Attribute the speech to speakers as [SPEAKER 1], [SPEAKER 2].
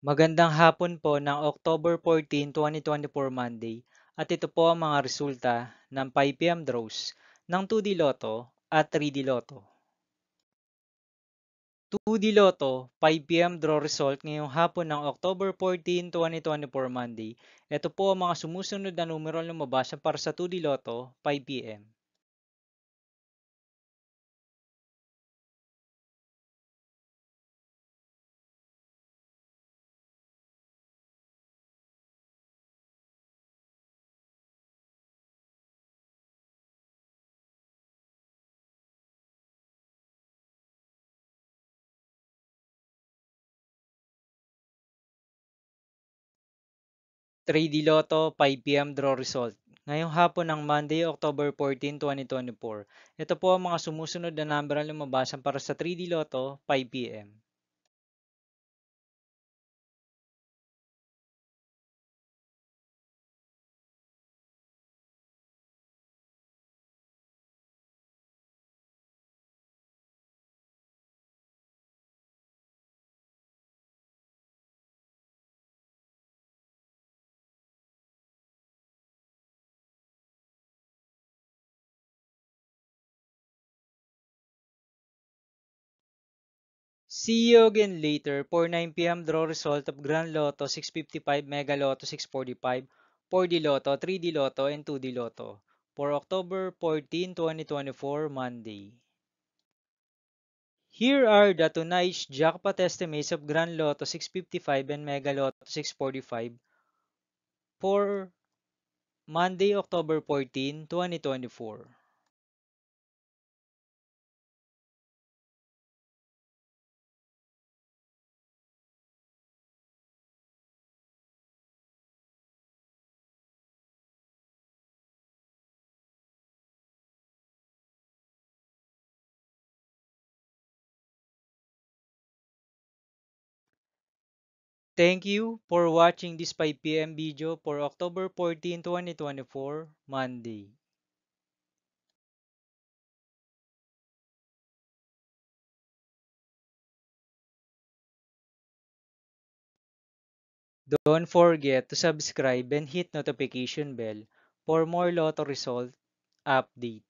[SPEAKER 1] Magandang hapon po ng October 14, 2024 Monday at ito po ang mga resulta ng 5 PM draws ng 2D Lotto at 3D Lotto. 2D Lotto 5 PM draw result ngayong hapon ng October 14, 2024 Monday. Ito po ang mga sumusunod na numero na lumabas para sa 2D Lotto 5 PM. 3D Lotto 5 PM draw result. Ngayong hapon ng Monday, October 14, 2024. Ito po ang mga sumusunod na number na lumabas para sa 3D Lotto 5 PM. See you again later for 9 PM draw result of Grand Lotto 655, Mega Lotto 645, 4D Lotto, 3D Lotto, and 2D Lotto for October 14, 2024, Monday. Here are the tonight's jackpot estimates of Grand Lotto 655 and Mega Lotto 645 for Monday, October 14, 2024. Thank you for watching this 5 PM video for October 14, 2024, Monday. Don't forget to subscribe and hit notification bell for more Lotto result update.